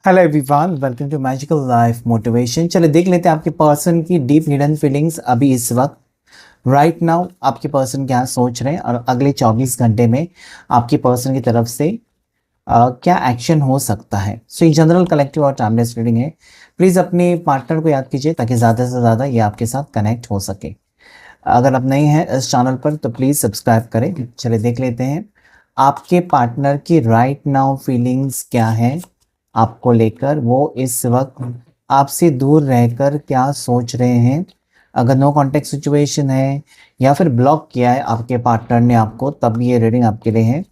Hello everyone, welcome to magical life motivation. चलो देख लेते हैं आपके पर्सन की डीप हिडन फीलिंग्स अभी इस वक्त राइट नाउ आपके पर्सन क्या सोच रहे हैं और अगले 24 घंटे में आपके पर्सन की तरफ से क्या एक्शन हो सकता है। सो ये जनरल कलेक्टिव और टाइमलेस रीडिंग है। प्लीज़ अपने पार्टनर को याद कीजिए ताकि ज़्यादा से ज़्यादा ये आपके साथ कनेक्ट हो सके। अगर आप नए हैं इस चैनल पर तो प्लीज़ सब्सक्राइब करें। चलिए देख लेते हैं आपके पार्टनर की राइट नाउ फीलिंग्स क्या है आपको लेकर। वो इस वक्त आपसे दूर रहकर क्या सोच रहे हैं। अगर नो कॉन्टेक्ट सिचुएशन है या फिर ब्लॉक किया है आपके पार्टनर ने आपको, तब ये रीडिंग आपके लिए है।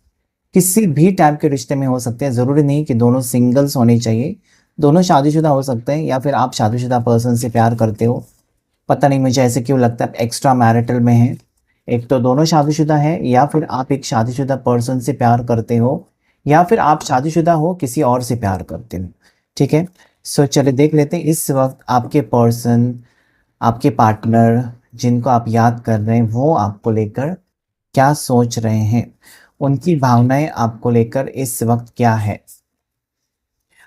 किसी भी टाइप के रिश्ते में हो सकते हैं, ज़रूरी नहीं कि दोनों सिंगल्स होने चाहिए। दोनों शादीशुदा हो सकते हैं या फिर आप शादीशुदा पर्सन से प्यार करते हो। पता नहीं मुझे ऐसे क्यों लगता है एक्स्ट्रा मैरिटल में है। एक तो दोनों शादीशुदा है या फिर आप एक शादीशुदा पर्सन से प्यार करते हो या फिर आप शादीशुदा हो किसी और से प्यार करते हो। ठीक है, सो चलिए देख लेते हैं इस वक्त आपके पर्सन, आपके पार्टनर जिनको आप याद कर रहे हैं, वो आपको लेकर क्या सोच रहे हैं। उनकी भावनाएं आपको लेकर इस वक्त क्या है।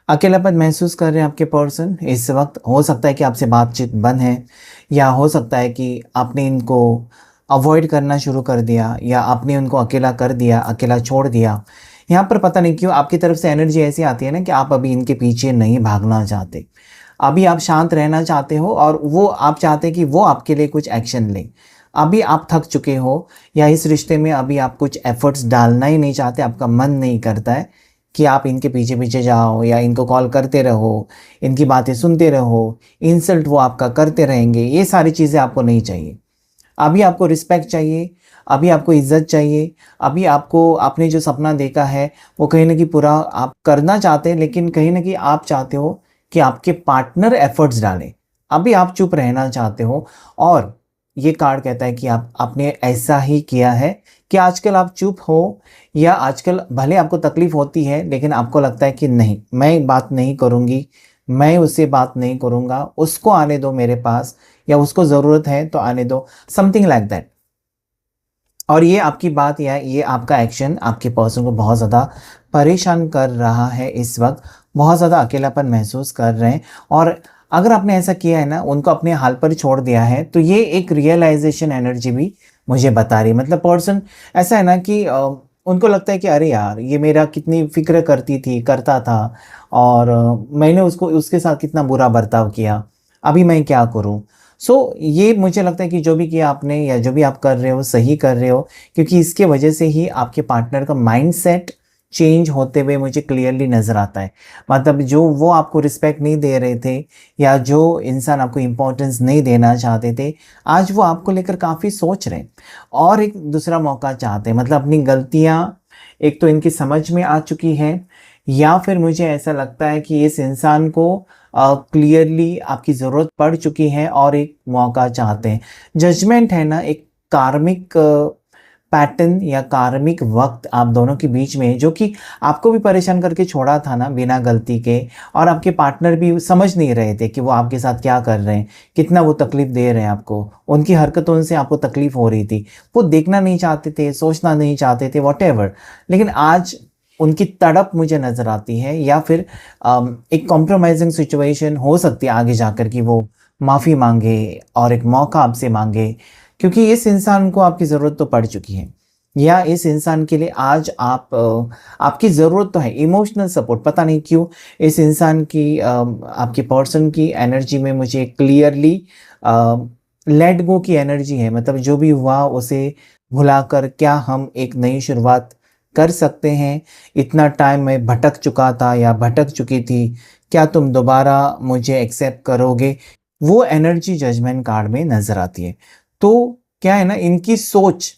अकेलापन महसूस कर रहे हैं आपके पर्सन इस वक्त। हो सकता है कि आपसे बातचीत बंद है या हो सकता है कि आपने इनको अवॉइड करना शुरू कर दिया या आपने उनको अकेला कर दिया, अकेला छोड़ दिया। यहाँ पर पता नहीं क्यों आपकी तरफ से एनर्जी ऐसी आती है ना कि आप अभी इनके पीछे नहीं भागना चाहते। अभी आप शांत रहना चाहते हो और वो आप चाहते हैं कि वो आपके लिए कुछ एक्शन ले। अभी आप थक चुके हो या इस रिश्ते में अभी आप कुछ एफर्ट्स डालना ही नहीं चाहते, आपका मन नहीं करता है कि आप इनके पीछे पीछे जाओ या इनको कॉल करते रहो, इनकी बातें सुनते रहो, इंसल्ट वो आपका करते रहेंगे। ये सारी चीज़ें आपको नहीं चाहिए। अभी आपको रिस्पेक्ट चाहिए, अभी आपको इज्जत चाहिए। अभी आपको आपने जो सपना देखा है वो कहीं ना कहीं पूरा आप करना चाहते हैं, लेकिन कहीं ना कहीं आप चाहते हो कि आपके पार्टनर एफर्ट्स डालें। अभी आप चुप रहना चाहते हो और ये कार्ड कहता है कि आपने ऐसा ही किया है कि आजकल आप चुप हो या आजकल भले आपको तकलीफ होती है लेकिन आपको लगता है कि नहीं, मैं बात नहीं करूँगी, मैं उससे बात नहीं करूँगा, उसको आने दो मेरे पास या उसको ज़रूरत है तो आने दो, समथिंग लाइक दैट। और ये आपकी बात या ये आपका एक्शन आपके पर्सन को बहुत ज़्यादा परेशान कर रहा है इस वक्त। बहुत ज़्यादा अकेलापन महसूस कर रहे हैं और अगर आपने ऐसा किया है ना, उनको अपने हाल पर छोड़ दिया है, तो ये एक रियलाइजेशन एनर्जी भी मुझे बता रही है। मतलब पर्सन ऐसा है ना कि उनको लगता है कि अरे यार ये मेरा कितनी फ़िक्र करती थी, करता था और मैंने उसको उसके साथ कितना बुरा बर्ताव किया, अभी मैं क्या करूँ। ये मुझे लगता है कि जो भी किया आपने या जो भी आप कर रहे हो सही कर रहे हो, क्योंकि इसके वजह से ही आपके पार्टनर का माइंडसेट चेंज होते हुए मुझे क्लियरली नज़र आता है। मतलब जो वो आपको रिस्पेक्ट नहीं दे रहे थे या जो इंसान आपको इम्पोर्टेंस नहीं देना चाहते थे, आज वो आपको लेकर काफ़ी सोच रहे हैं और एक दूसरा मौका चाहते हैं। मतलब अपनी गलतियाँ एक तो इनकी समझ में आ चुकी हैं या फिर मुझे ऐसा लगता है कि इस इंसान को क्लियरली आपकी ज़रूरत पड़ चुकी है और एक मौका चाहते हैं। जजमेंट है ना, एक कार्मिक पैटर्न या कार्मिक वक्त आप दोनों के बीच में है, जो कि आपको भी परेशान करके छोड़ा था ना बिना गलती के। और आपके पार्टनर भी समझ नहीं रहे थे कि वो आपके साथ क्या कर रहे हैं, कितना वो तकलीफ़ दे रहे हैं आपको। उनकी हरकतों से आपको तकलीफ़ हो रही थी, वो देखना नहीं चाहते थे, सोचना नहीं चाहते थे, व्हाटएवर। लेकिन आज उनकी तड़प मुझे नज़र आती है या फिर एक कॉम्प्रोमाइजिंग सिचुएशन हो सकती है आगे जाकर कि वो माफ़ी मांगे और एक मौका आपसे मांगे, क्योंकि इस इंसान को आपकी ज़रूरत तो पड़ चुकी है या इस इंसान के लिए आज आपकी ज़रूरत तो है। इमोशनल सपोर्ट, पता नहीं क्यों इस इंसान की आपके पर्सन की एनर्जी में मुझे क्लियरली लेट गो की एनर्जी है। मतलब जो भी हुआ उसे भुलाकर क्या हम एक नई शुरुआत कर सकते हैं। इतना टाइम मैं भटक चुका था या भटक चुकी थी, क्या तुम दोबारा मुझे एक्सेप्ट करोगे। वो एनर्जी जजमेंट कार्ड में नज़र आती है। तो क्या है ना, इनकी सोच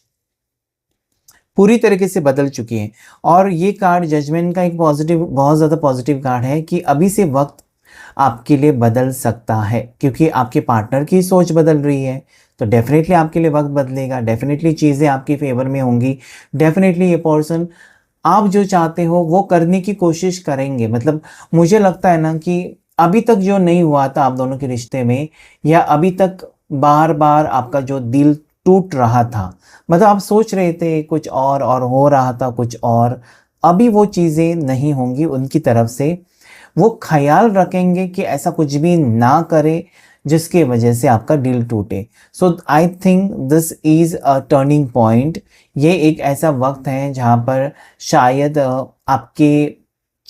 पूरी तरीके से बदल चुकी है। और ये कार्ड जजमेंट का एक पॉजिटिव, बहुत ज़्यादा पॉजिटिव कार्ड है कि अभी से वक्त आपके लिए बदल सकता है, क्योंकि आपके पार्टनर की सोच बदल रही है। तो डेफिनेटली आपके लिए वक्त बदलेगा, डेफिनेटली चीज़ें आपकी फेवर में होंगी, डेफिनेटली ये पर्सन आप जो चाहते हो वो करने की कोशिश करेंगे। मतलब मुझे लगता है ना कि अभी तक जो नहीं हुआ था आप दोनों के रिश्ते में, या अभी तक बार बार आपका जो दिल टूट रहा था, मतलब आप सोच रहे थे कुछ और हो रहा था कुछ और, अभी वो चीज़ें नहीं होंगी उनकी तरफ से। वो ख्याल रखेंगे कि ऐसा कुछ भी ना करे जिसके वजह से आपका दिल टूटे। So I think this is a turning point. ये एक ऐसा वक्त है जहाँ पर शायद आपके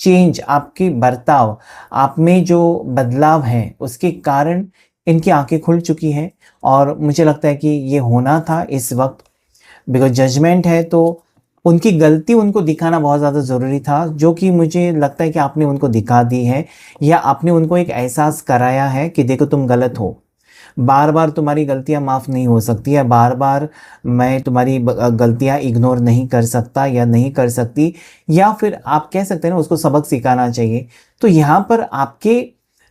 चेंज, आपके बर्ताव, आप में जो बदलाव है उसके कारण इनकी आंखें खुल चुकी हैं। और मुझे लगता है कि ये होना था इस वक्त, बिकॉज जजमेंट है तो उनकी गलती उनको दिखाना बहुत ज़्यादा ज़रूरी था, जो कि मुझे लगता है कि आपने उनको दिखा दी है, या आपने उनको एक एहसास कराया है कि देखो तुम गलत हो। बार बार तुम्हारी गलतियां माफ़ नहीं हो सकती है, बार बार मैं तुम्हारी गलतियां इग्नोर नहीं कर सकता या नहीं कर सकती, या फिर आप कह सकते हैं ना उसको सबक सिखाना चाहिए। तो यहाँ पर आपके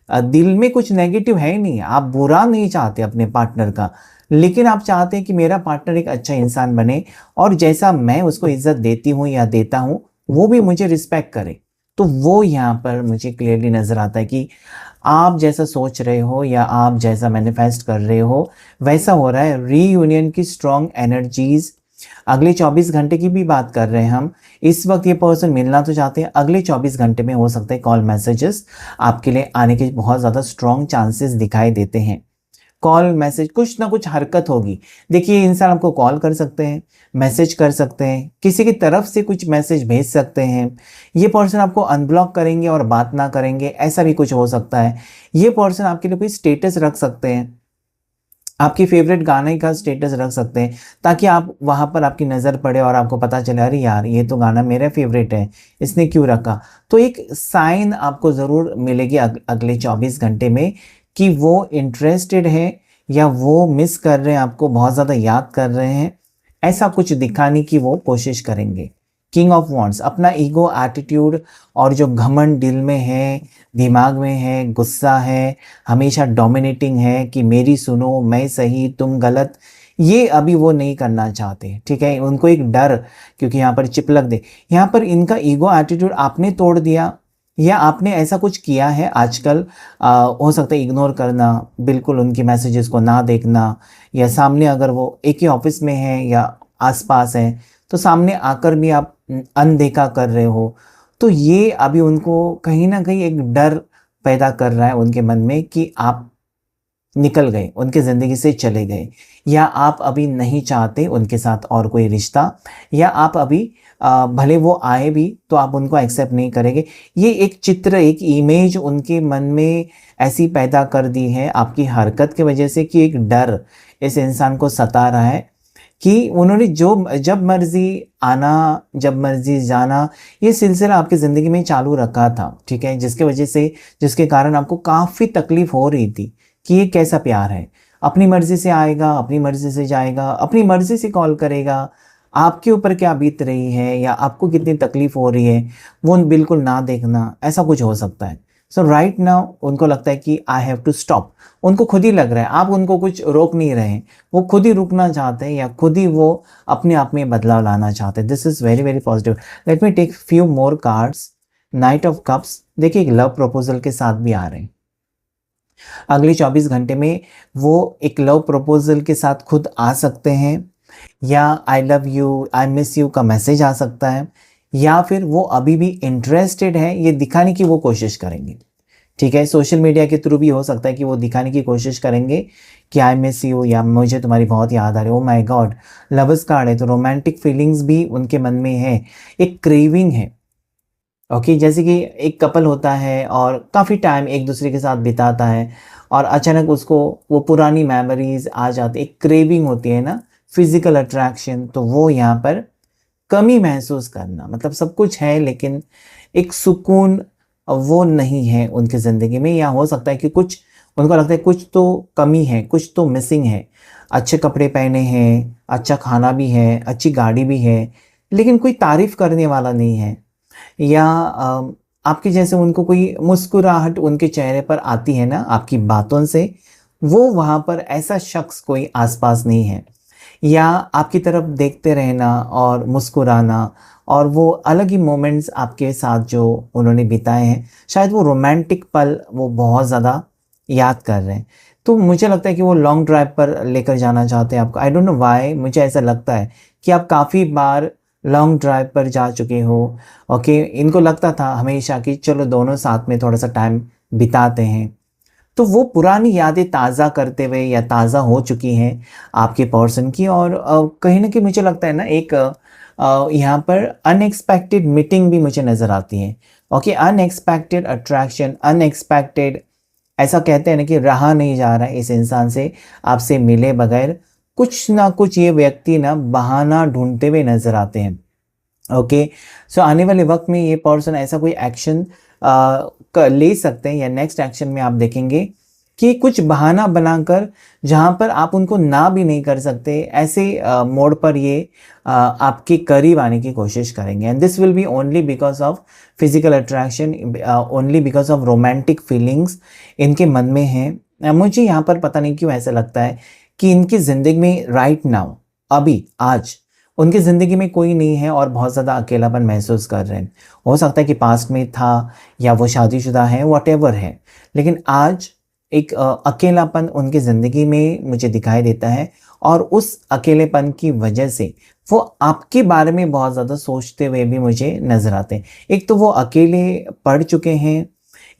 दिल में कुछ नेगेटिव है ही नहीं, आप बुरा नहीं चाहते अपने पार्टनर का, लेकिन आप चाहते हैं कि मेरा पार्टनर एक अच्छा इंसान बने और जैसा मैं उसको इज्जत देती हूँ या देता हूँ वो भी मुझे रिस्पेक्ट करे। तो वो यहाँ पर मुझे क्लियरली नज़र आता है कि आप जैसा सोच रहे हो या आप जैसा मैनिफेस्ट कर रहे हो वैसा हो रहा है। रीयूनियन की स्ट्रॉन्ग एनर्जीज, अगले 24 घंटे की भी बात कर रहे हैं हम। इस वक्त ये पर्सन मिलना तो चाहते हैं, अगले 24 घंटे में हो सकता है कॉल मैसेजेस आपके लिए आने के बहुत ज़्यादा स्ट्रॉन्ग चांसेस दिखाई देते हैं। कॉल मैसेज, कुछ ना कुछ हरकत होगी। देखिए इंसान आपको कॉल कर सकते हैं, मैसेज कर सकते हैं, किसी की तरफ से कुछ मैसेज भेज सकते हैं। ये पर्सन आपको अनब्लॉक करेंगे और बात ना करेंगे, ऐसा भी कुछ हो सकता है। ये पर्सन आपके लिए कोई स्टेटस रख सकते हैं, आपकी फेवरेट गाने का स्टेटस रख सकते हैं, ताकि आप वहाँ पर आपकी नज़र पड़े और आपको पता चले अरे यार ये तो गाना मेरा फेवरेट है, इसने क्यों रखा। तो एक साइन आपको ज़रूर मिलेगी अगले 24 घंटे में कि वो इंटरेस्टेड है या वो मिस कर रहे हैं, आपको बहुत ज़्यादा याद कर रहे हैं, ऐसा कुछ दिखाने की वो कोशिश करेंगे। किंग ऑफ वॉन्ड्स, अपना ईगो, एटीट्यूड और जो घमंड दिल में है, दिमाग में है, गुस्सा है, हमेशा डोमिनेटिंग है कि मेरी सुनो, मैं सही तुम गलत, ये अभी वो नहीं करना चाहते। ठीक है, उनको एक डर, क्योंकि यहाँ पर चिपलक दे, यहाँ पर इनका ईगो एटीट्यूड आपने तोड़ दिया या आपने ऐसा कुछ किया है आजकल। हो सकता है इग्नोर करना, बिल्कुल उनकी मैसेजेस को ना देखना, या सामने अगर वो एक ही ऑफिस में है या आसपास है तो सामने आकर भी आप अनदेखा कर रहे हो। तो ये अभी उनको कहीं ना कहीं एक डर पैदा कर रहा है उनके मन में कि आप निकल गए, उनके ज़िंदगी से चले गए, या आप अभी नहीं चाहते उनके साथ और कोई रिश्ता, या आप अभी भले वो आए भी तो आप उनको एक्सेप्ट नहीं करेंगे। ये एक चित्र, एक इमेज उनके मन में ऐसी पैदा कर दी है आपकी हरकत की वजह से कि एक डर इस इंसान को सता रहा है कि उन्होंने जो जब मर्जी आना जब मर्जी जाना ये सिलसिला आपकी ज़िंदगी में चालू रखा था। ठीक है, जिसके वजह से, जिसके कारण आपको काफ़ी तकलीफ हो रही थी कि ये कैसा प्यार है, अपनी मर्जी से आएगा, अपनी मर्जी से जाएगा, अपनी मर्जी से कॉल करेगा, आपके ऊपर क्या बीत रही है या आपको कितनी तकलीफ हो रही है वो बिल्कुल ना देखना, ऐसा कुछ हो सकता है। सो राइट नाउ उनको लगता है कि आई हैव टू स्टॉप, उनको खुद ही लग रहा है, आप उनको कुछ रोक नहीं रहे हैं, वो खुद ही रुकना चाहते हैं या खुद ही वो अपने आप में बदलाव लाना चाहते हैं। This is very very positive. Let me take few more cards. Knight of cups, देखिए एक लव प्रपोजल के साथ भी आ रहे हैं। अगले 24 घंटे में वो एक लव प्रपोजल के साथ खुद आ सकते हैं, या I love you, I miss you का मैसेज आ सकता है, या फिर वो अभी भी इंटरेस्टेड है ये दिखाने की वो कोशिश करेंगे। ठीक है, सोशल मीडिया के थ्रू भी हो सकता है कि वो दिखाने की कोशिश करेंगे कि आई मिस यू या मुझे तुम्हारी बहुत याद आ रही है। Oh my God, lovers card है तो रोमांटिक फीलिंग्स भी उनके मन में है, एक क्रेविंग है। ओके, जैसे कि एक कपल होता है और काफ़ी टाइम एक दूसरे के साथ बिताता है और अचानक उसको वो पुरानी मेमोरीज आ जाती, एक क्रेविंग होती है ना, फिजिकल अट्रैक्शन। तो वो यहाँ पर कमी महसूस करना, मतलब सब कुछ है लेकिन एक सुकून वो नहीं है उनकी ज़िंदगी में, या हो सकता है कि कुछ उनको लगता है कुछ तो कमी है, कुछ तो मिसिंग है। अच्छे कपड़े पहने हैं, अच्छा खाना भी है, अच्छी गाड़ी भी है, लेकिन कोई तारीफ़ करने वाला नहीं है, या आपके जैसे उनको कोई मुस्कुराहट उनके चेहरे पर आती है ना आपकी बातों से, वो वहाँ पर ऐसा शख्स कोई आसपास नहीं है, या आपकी तरफ देखते रहना और मुस्कुराना और वो अलग ही मोमेंट्स आपके साथ जो उन्होंने बिताए हैं, शायद वो रोमांटिक पल वो बहुत ज़्यादा याद कर रहे हैं। तो मुझे लगता है कि वो लॉन्ग ड्राइव पर लेकर जाना चाहते हैं आपको। आई डोंट नो व्हाई, मुझे ऐसा लगता है कि आप काफ़ी बार लॉन्ग ड्राइव पर जा चुके हो। ओके, इनको लगता था हमेशा कि चलो दोनों साथ में थोड़ा सा टाइम बिताते हैं। तो वो पुरानी यादें ताज़ा करते हुए या ताज़ा हो चुकी हैं आपके पर्सन की, और कहीं न कहीं मुझे लगता है ना एक यहाँ पर अनएक्सपेक्टेड मीटिंग भी मुझे नज़र आती है। ओके, अनएक्सपेक्टेड अट्रैक्शन, अनएक्सपेक्टेड, ऐसा कहते हैं ना कि रहा नहीं जा रहा है इस इंसान से आपसे मिले बगैर, कुछ ना कुछ ये व्यक्ति ना बहाना ढूँढते हुए नज़र आते हैं। ओके, सो आने वाले वक्त में ये पर्सन ऐसा कोई एक्शन ले सकते हैं, या नेक्स्ट एक्शन में आप देखेंगे कि कुछ बहाना बनाकर जहाँ पर आप उनको ना भी नहीं कर सकते, ऐसे मोड़ पर ये आपके करीब आने की कोशिश करेंगे। And this will be only because of physical attraction, only because of romantic feelings इनके मन में हैं। मुझे यहाँ पर पता नहीं क्यों ऐसा लगता है कि इनकी ज़िंदगी में राइट नाउ, अभी आज उनकी ज़िंदगी में कोई नहीं है और बहुत ज़्यादा अकेलापन महसूस कर रहे हैं। हो सकता है कि पास्ट में था, या वो शादीशुदा है, व्हाटएवर है, लेकिन आज एक अकेलापन उनकी ज़िंदगी में मुझे दिखाई देता है, और उस अकेलेपन की वजह से वो आपके बारे में बहुत ज़्यादा सोचते हुए भी मुझे नज़र आते हैं। एक तो वो अकेले पड़ चुके हैं,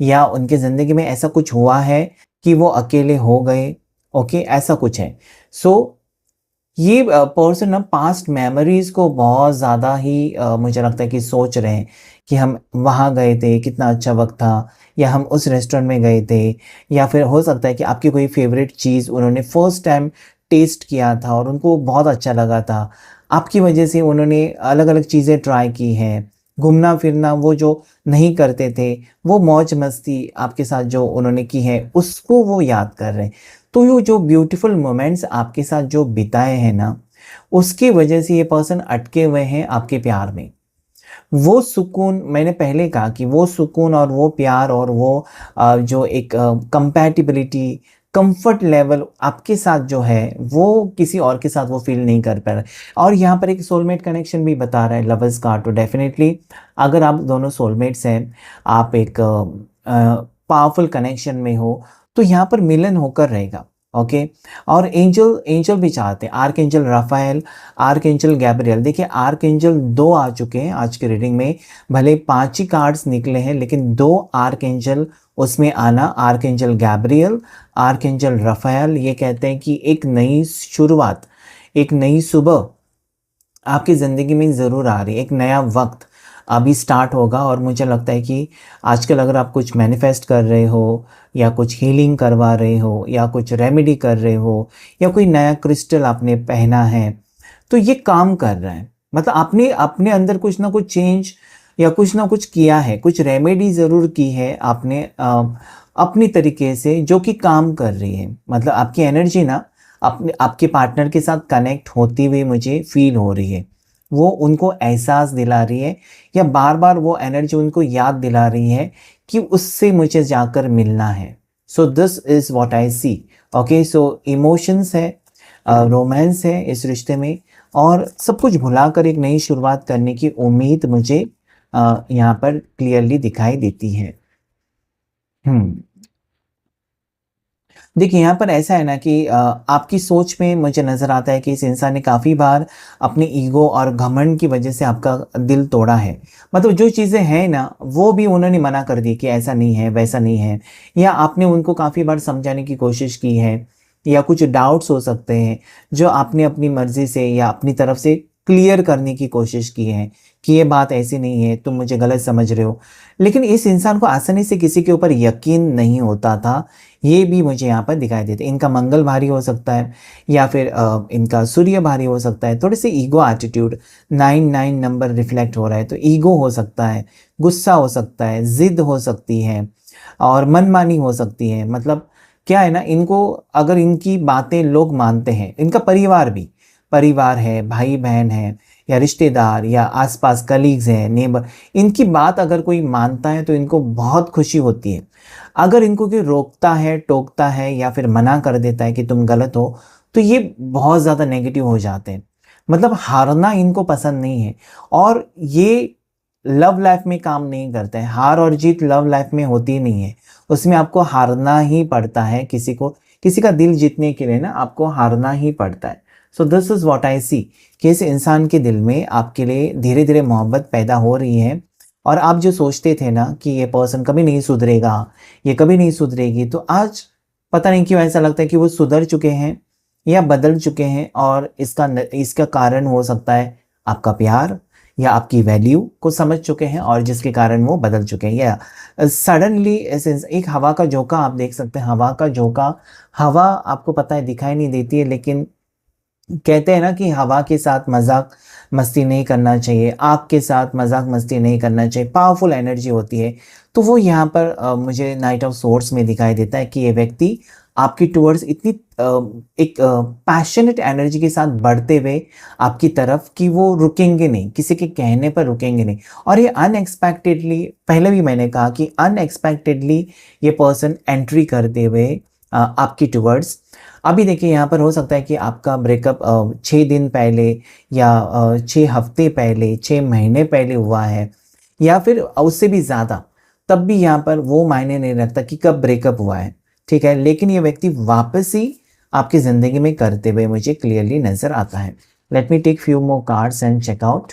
या उनकी ज़िंदगी में ऐसा कुछ हुआ है कि वो अकेले हो गए। ओके, ऐसा कुछ है। सो ये पर्सन ना पास्ट मेमोरीज़ को बहुत ज़्यादा ही मुझे लगता है कि सोच रहे हैं कि हम वहाँ गए थे, कितना अच्छा वक़्त था, या हम उस रेस्टोरेंट में गए थे, या फिर हो सकता है कि आपकी कोई फ़ेवरेट चीज़ उन्होंने फर्स्ट टाइम टेस्ट किया था और उनको बहुत अच्छा लगा था। आपकी वजह से उन्होंने अलग-अलग चीज़ें ट्राई की हैं। घूमना-फिरना वो जो नहीं करते थे, वो मौज-मस्ती आपके साथ जो उन्होंने की है, उसको वो याद कर रहे हैं। तो ये जो ब्यूटीफुल मोमेंट्स आपके साथ जो बिताए हैं ना, उसकी वजह से ये पर्सन अटके हुए हैं आपके प्यार में। वो सुकून, मैंने पहले कहा कि वो सुकून और वो प्यार और वो जो एक कंपैटिबिलिटी, कंफर्ट लेवल आपके साथ जो है, वो किसी और के साथ वो फ़ील नहीं कर पा रहे। और यहाँ पर एक सोलमेट कनेक्शन भी बता रहा है लवर्स कार्ड, तो डेफ़िनेटली अगर आप दोनों सोलमेट्स हैं, आप एक पावरफुल कनेक्शन में हो, तो यहाँ पर मिलन होकर रहेगा। ओके, और एंजल एंजल भी चाहते हैं, आर्कएंजल राफाएल, आर्कएंजल गैब्रियल। देखिए, आर्कएंजल 2 आ चुके हैं आज की रीडिंग में, भले 5 ही कार्ड्स निकले हैं, लेकिन 2 आर्कएंजल उसमें आना, आर्कएंजल गैब्रियल, आर्कएंजल राफाएल, ये कहते हैं कि एक नई शुरुआत, एक नई सुबह आपकी ज़िंदगी में ज़रूर आ रही है, एक नया वक्त अभी स्टार्ट होगा। और मुझे लगता है कि आजकल अगर आप कुछ मैनिफेस्ट कर रहे हो, या कुछ हीलिंग करवा रहे हो, या कुछ रेमेडी कर रहे हो, या कोई नया क्रिस्टल आपने पहना है, तो ये काम कर रहा है। मतलब आपने अपने अंदर कुछ ना कुछ चेंज या कुछ ना कुछ किया है, कुछ रेमेडी ज़रूर की है आपने अपनी तरीके से, जो कि काम कर रही है। मतलब आपकी एनर्जी ना अपने आपके पार्टनर के साथ कनेक्ट होती हुई मुझे फील हो रही है। वो उनको एहसास दिला रही है, या बार-बार वो एनर्जी उनको याद दिला रही है कि उससे मुझे जाकर मिलना है। So this is what I see. Okay, so emotions है, रोमांस है इस रिश्ते में, और सब कुछ भुलाकर एक नई शुरुआत करने की उम्मीद मुझे यहाँ पर क्लियरली दिखाई देती है। हुँ। देखिए, यहाँ पर ऐसा है ना कि आपकी सोच में मुझे नज़र आता है कि इस इंसान ने काफ़ी बार अपनी ईगो और घमंड की वजह से आपका दिल तोड़ा है। मतलब जो चीज़ें हैं ना, वो भी उन्होंने मना कर दी कि ऐसा नहीं है, वैसा नहीं है, या आपने उनको काफ़ी बार समझाने की कोशिश की है, या कुछ डाउट्स हो सकते हैं, जो आपने अपनी मर्ज़ी से या अपनी तरफ से क्लियर करने की कोशिश की है कि ये बात ऐसी नहीं है, तुम मुझे गलत समझ रहे हो। लेकिन इस इंसान को आसानी से किसी के ऊपर यकीन नहीं होता था, ये भी मुझे यहाँ पर दिखाई देता है। इनका मंगल भारी हो सकता है, या फिर इनका सूर्य भारी हो सकता है। थोड़े से ईगो एटीट्यूड, 9 नंबर रिफ्लेक्ट हो रहा है, तो ईगो हो सकता है, गुस्सा हो सकता है, ज़िद हो सकती है, और मनमानी हो सकती है। मतलब क्या है ना, इनको अगर इनकी बातें लोग मानते हैं, इनका परिवार भी, परिवार है, भाई-बहन है, या रिश्तेदार, या आस-पास कलीग्स हैं, नेबर, इनकी बात अगर कोई मानता है तो इनको बहुत खुशी होती है। अगर इनको कोई रोकता है, टोकता है, या फिर मना कर देता है कि तुम गलत हो, तो ये बहुत ज़्यादा नेगेटिव हो जाते हैं। मतलब हारना इनको पसंद नहीं है, और ये लव लाइफ में काम नहीं करता है। हार और जीत लव लाइफ में होती नहीं है, उसमें आपको हारना ही पड़ता है। किसी का दिल जीतने के लिए ना आपको हारना ही पड़ता है। So this is what I see कि इस इंसान के दिल में आपके लिए धीरे धीरे मोहब्बत पैदा हो रही है। और आप जो सोचते थे ना कि ये पर्सन कभी नहीं सुधरेगा, ये कभी नहीं सुधरेगी, तो आज पता नहीं क्यों ऐसा लगता है कि वो सुधर चुके हैं या बदल चुके हैं। और इसका कारण हो सकता है आपका प्यार या आपकी वैल्यू को समझ चुके हैं और जिसके कारण वो बदल चुके हैं। या सडनली ऐसे एक हवा का झोंका आप देख सकते हैं, हवा का झोंका। हवा आपको पता है दिखाई नहीं देती है, लेकिन कहते हैं ना कि हवा के साथ मजाक मस्ती नहीं करना चाहिए, आग के साथ मजाक मस्ती नहीं करना चाहिए, पावरफुल एनर्जी होती है। तो वो यहाँ पर मुझे नाइट ऑफ सोर्ट्स में दिखाई देता है कि ये व्यक्ति आपकी टूवर्ड्स इतनी एक पैशनेट एनर्जी के साथ बढ़ते हुए आपकी तरफ कि वो रुकेंगे नहीं, किसी के कहने पर रुकेंगे नहीं। और ये अनएक्सपेक्टेडली, पहले भी मैंने कहा कि अनएक्सपेक्टेडली ये पर्सन एंट्री करते हुए आपकी टूवर्ड्स। अभी देखिए यहाँ पर हो सकता है कि आपका ब्रेकअप 6 दिन पहले या 6 हफ्ते पहले, 6 महीने पहले हुआ है या फिर उससे भी ज़्यादा, तब भी यहाँ पर वो मायने नहीं रखता कि कब ब्रेकअप हुआ है, ठीक है। लेकिन ये व्यक्ति वापस ही आपकी ज़िंदगी में करते हुए मुझे क्लियरली नज़र आता है। Let me take few more cards and check out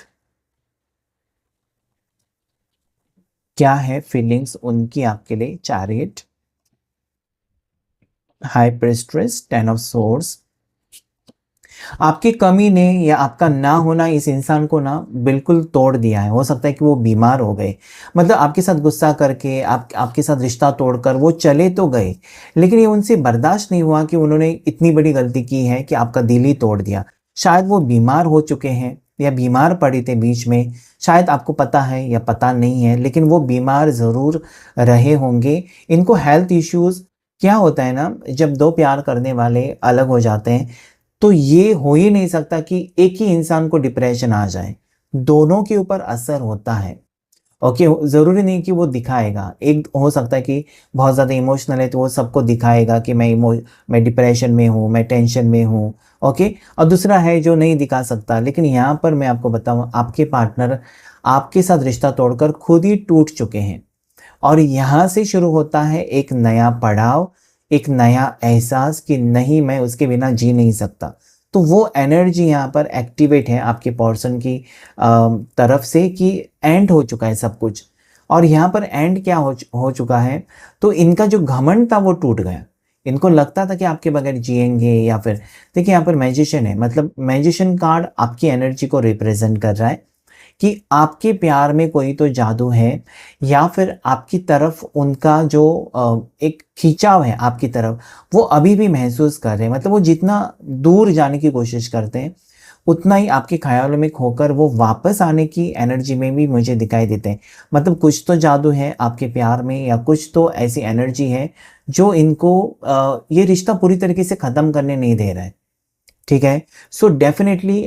क्या है फीलिंग्स उनकी आपके लिए। Chariot, high priestess, 10 of swords. आपकी कमी ने या आपका ना होना इस इंसान को ना बिल्कुल तोड़ दिया है। हो सकता है कि वो बीमार हो गए, मतलब आपके साथ गुस्सा करके आपके साथ रिश्ता तोड़कर वो चले तो गए, लेकिन ये उनसे बर्दाश्त नहीं हुआ कि उन्होंने इतनी बड़ी गलती की है कि आपका दिल ही तोड़ दिया। शायद वो बीमार हो चुके हैं या बीमार पड़े थे बीच में, शायद आपको पता है या पता नहीं है, लेकिन वो बीमार ज़रूर रहे होंगे। इनको हेल्थ इश्यूज़, क्या होता है ना, जब दो प्यार करने वाले अलग हो जाते हैं तो ये हो ही नहीं सकता कि एक ही इंसान को डिप्रेशन आ जाए, दोनों के ऊपर असर होता है। ओके, ज़रूरी नहीं कि वो दिखाएगा। एक हो सकता है कि बहुत ज़्यादा इमोशनल है तो वो सबको दिखाएगा कि मैं डिप्रेशन में हूँ, मैं टेंशन में हूँ। ओके, और दूसरा है जो नहीं दिखा सकता। लेकिन यहाँ पर मैं आपको बताऊँ, आपके पार्टनर आपके साथ रिश्ता तोड़कर खुद ही टूट चुके हैं और यहाँ से शुरू होता है एक नया पड़ाव, एक नया एहसास कि नहीं, मैं उसके बिना जी नहीं सकता। तो वो एनर्जी यहाँ पर एक्टिवेट है आपके पर्सन की तरफ से कि एंड हो चुका है सब कुछ। और यहाँ पर एंड क्या हो चुका है, तो इनका जो घमंड था वो टूट गया। इनको लगता था कि आपके बगैर जिएंगे या फिर, देखिए यहाँ पर मैजिशियन है, मतलब मैजिशियन कार्ड आपकी एनर्जी को रिप्रेजेंट कर रहा है कि आपके प्यार में कोई तो जादू है या फिर आपकी तरफ उनका जो एक खिंचाव है आपकी तरफ, वो अभी भी महसूस कर रहे हैं। मतलब वो जितना दूर जाने की कोशिश करते हैं उतना ही आपके ख्यालों में खोकर वो वापस आने की एनर्जी में भी मुझे दिखाई देते हैं। मतलब कुछ तो जादू है आपके प्यार में या कुछ तो ऐसी एनर्जी है जो इनको ये रिश्ता पूरी तरीके से ख़त्म करने नहीं दे रहा है, ठीक है। सो डेफिनेटली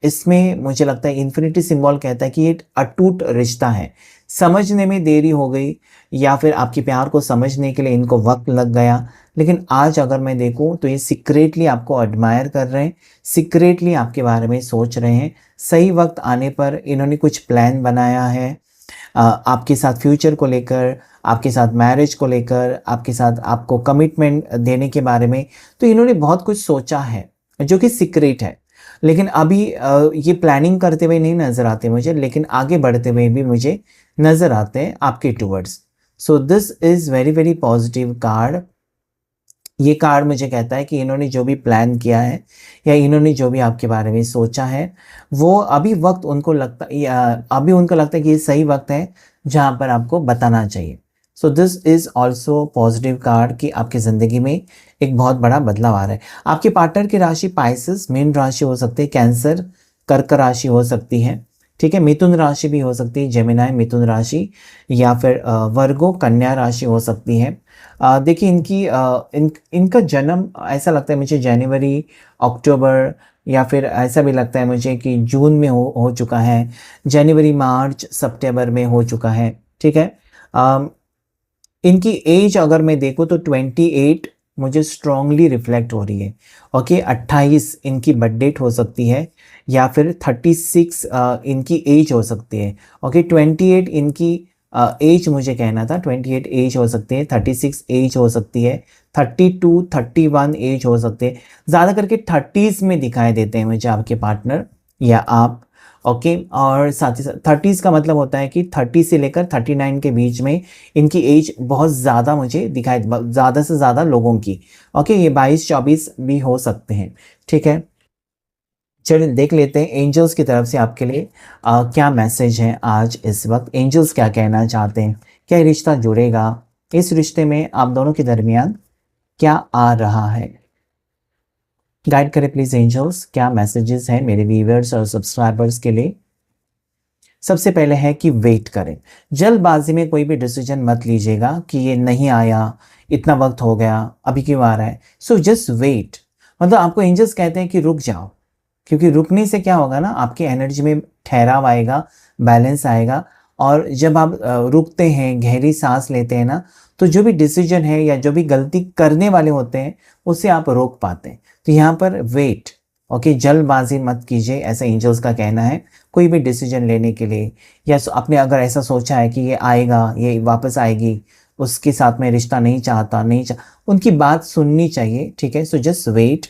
इसमें मुझे लगता है इन्फिनिटी सिंबल कहता है कि ये अटूट रिश्ता है। समझने में देरी हो गई या फिर आपके प्यार को समझने के लिए इनको वक्त लग गया, लेकिन आज अगर मैं देखूं तो ये सीक्रेटली आपको एडमायर कर रहे हैं, सीक्रेटली आपके बारे में सोच रहे हैं। सही वक्त आने पर इन्होंने कुछ प्लान बनाया है आपके साथ फ्यूचर को लेकर, आपके साथ मैरिज को लेकर, आपके साथ आपको कमिटमेंट देने के बारे में। तो इन्होंने बहुत कुछ सोचा है जो कि सीक्रेट है, लेकिन अभी ये प्लानिंग करते हुए नहीं नज़र आते मुझे, लेकिन आगे बढ़ते हुए भी मुझे नज़र आते हैं आपके towards. So this is very very positive card. ये कार्ड मुझे कहता है कि इन्होंने जो भी प्लान किया है या इन्होंने जो भी आपके बारे में सोचा है, वो अभी वक्त उनको लगता, या अभी उनको लगता है कि ये सही वक्त है जहाँ पर आपको बताना चाहिए। सो this is also positive card कि आपकी ज़िंदगी में एक बहुत बड़ा बदलाव आ रहा है। आपके पार्टनर की राशि पाइसेस मीन राशि हो सकती है, कैंसर कर्क राशि हो सकती है, ठीक है, मिथुन राशि भी हो सकती है, जेमिनाई मिथुन राशि, या फिर वर्गो कन्या राशि हो सकती है। देखिए इनका जन्म ऐसा लगता है मुझे जनवरी, अक्टूबर या फिर ऐसा भी लगता है मुझे कि जून में हो चुका है, जनवरी, मार्च, सितंबर में हो चुका है, ठीक है। इनकी एज अगर मैं देखूँ तो 28 मुझे स्ट्रांगली रिफ्लेक्ट हो रही है। ओके, 28 इनकी बर्थ डेट हो सकती है या फिर 36 इनकी एज हो सकती है। ओके, 28 इनकी एज मुझे कहना था, 28 एज हो सकती है, 36 एज हो सकती है, 32 31 एज हो सकती है, ज़्यादा करके 30s में दिखाई देते हैं मुझे आपके पार्टनर या आप। ओके, और साथ ही साथ 30s का मतलब होता है कि 30 से लेकर 39 के बीच में इनकी एज बहुत ज़्यादा मुझे दिखाई, ज़्यादा से ज़्यादा लोगों की। ओके, ये 22-24 भी हो सकते हैं। ठीक है, चलिए देख लेते हैं एंजल्स की तरफ से आपके लिए क्या मैसेज है आज इस वक्त। एंजल्स क्या कहना चाहते हैं, क्या ये रिश्ता जुड़ेगा, इस रिश्ते में आप दोनों के दरमियान क्या आ रहा है। गाइड करें प्लीज एंजल्स, क्या मैसेजेस हैं मेरे व्यूअर्स और सब्सक्राइबर्स के लिए। सबसे पहले है कि वेट करें, जल्दबाजी में कोई भी डिसीजन मत लीजिएगा कि ये नहीं आया, इतना वक्त हो गया, अभी क्यों आ रहा है। सो जस्ट वेट, मतलब आपको एंजल्स कहते हैं कि रुक जाओ, क्योंकि रुकने से क्या होगा ना, आपकी एनर्जी में ठहराव आएगा, बैलेंस आएगा। और जब आप रुकते हैं, गहरी सांस लेते हैं ना, तो जो भी डिसीजन है या जो भी गलती करने वाले होते हैं उसे आप रोक पाते हैं। तो यहाँ पर वेट, ओके, जल्दबाजी मत कीजिए, ऐसा एंजल्स का कहना है कोई भी डिसीजन लेने के लिए। या आपने अगर ऐसा सोचा है कि ये आएगा, ये वापस आएगी, उसके साथ में रिश्ता नहीं चाहता, उनकी बात सुननी चाहिए। ठीक है, सो जस्ट वेट,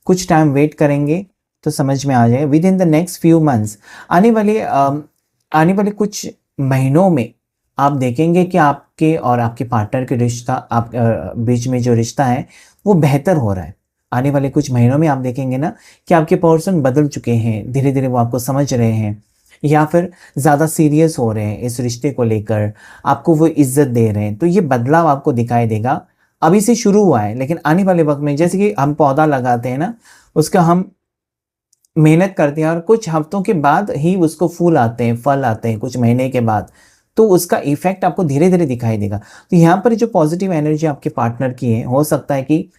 कुछ टाइम वेट करेंगे तो समझ में आ जाए। With in the next few months, आने वाले कुछ महीनों में आप देखेंगे कि आपके और आपके पार्टनर के रिश्ता, आप बीच में जो रिश्ता है वो बेहतर हो रहा है। आने वाले कुछ महीनों में आप देखेंगे ना कि आपके पर्सन बदल चुके हैं, धीरे धीरे वो आपको समझ रहे हैं, या फिर ज़्यादा सीरियस हो रहे हैं इस रिश्ते को लेकर, आपको वो इज्जत दे रहे हैं। तो ये बदलाव आपको दिखाई देगा। अभी से शुरू हुआ है, लेकिन आने वाले वक्त में, जैसे कि हम पौधा लगाते हैं ना, उसका हम मेहनत करते हैं और कुछ हफ्तों के बाद ही उसको फूल आते हैं, फल आते हैं कुछ महीने के बाद, तो उसका इफेक्ट आपको धीरे धीरे दिखाई देगा। तो यहाँ पर जो पॉजिटिव एनर्जी आपके पार्टनर की है, हो सकता है कि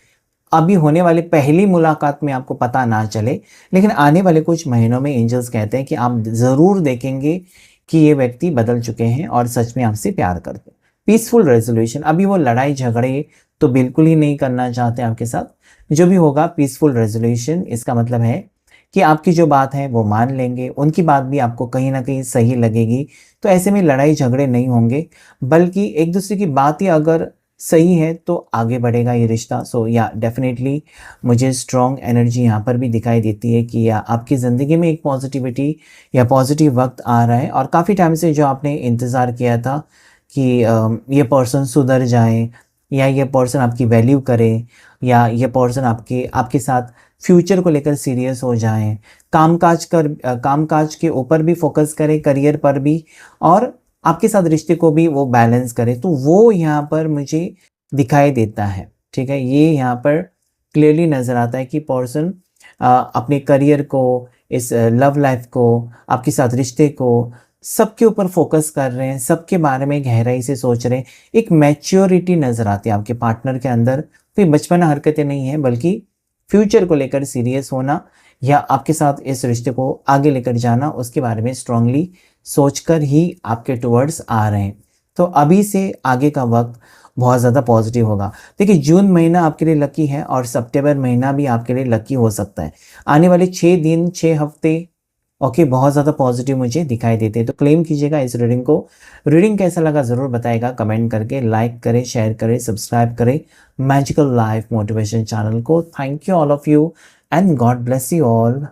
अभी होने वाली पहली मुलाकात में आपको पता ना चले, लेकिन आने वाले कुछ महीनों में एंजल्स कहते हैं कि आप ज़रूर देखेंगे कि ये व्यक्ति बदल चुके हैं और सच में आपसे प्यार करते हैं। पीसफुल रेजोल्यूशन, अभी वो लड़ाई झगड़े तो बिल्कुल ही नहीं करना चाहते आपके साथ। जो भी होगा पीसफुल रेजोल्यूशन, इसका मतलब है कि आपकी जो बात है वो मान लेंगे, उनकी बात भी आपको कहीं ना कहीं सही लगेगी। तो ऐसे में लड़ाई झगड़े नहीं होंगे, बल्कि एक दूसरे की बात ही अगर सही है तो आगे बढ़ेगा ये रिश्ता। सो या डेफिनेटली मुझे स्ट्रॉन्ग एनर्जी यहाँ पर भी दिखाई देती है कि या आपकी ज़िंदगी में एक पॉजिटिविटी या पॉजिटिव वक्त आ रहा है। और काफ़ी टाइम से जो आपने इंतज़ार किया था कि ये पर्सन सुधर जाए, या ये पर्सन आपकी वैल्यू करे, या ये पर्सन आपके साथ फ्यूचर को लेकर सीरियस हो जाएं, कामकाज के ऊपर भी फोकस करें, करियर पर भी, और आपके साथ रिश्ते को भी वो बैलेंस करे, तो वो यहाँ पर मुझे दिखाई देता है। ठीक है, ये यहाँ पर क्लियरली नज़र आता है कि पर्सन अपने करियर को, इस लव लाइफ को, आपके साथ रिश्ते को, सबके ऊपर फोकस कर रहे हैं, सबके बारे में गहराई से सोच रहे हैं। एक मैच्योरिटी नज़र आती है आपके पार्टनर के अंदर। कोई बचपना हरकतें नहीं है, बल्कि फ्यूचर को लेकर सीरियस होना या आपके साथ इस रिश्ते को आगे लेकर जाना, उसके बारे में स्ट्रांगली सोचकर ही आपके टुवर्ड्स आ रहे हैं। तो अभी से आगे का वक्त बहुत ज़्यादा पॉजिटिव होगा। देखिए, जून महीना आपके लिए लकी है और सितंबर महीना भी आपके लिए लकी हो सकता है। आने वाले 6 दिन, 6 हफ्ते ओके, बहुत ज़्यादा पॉजिटिव मुझे दिखाई देते हैं। तो क्लेम कीजिएगा इस रीडिंग को। रीडिंग कैसा लगा ज़रूर बताइएगा कमेंट करके। लाइक करें, शेयर करें, सब्सक्राइब करें मैजिकल लाइफ मोटिवेशन चैनल को। Thank you all of you and God bless you all.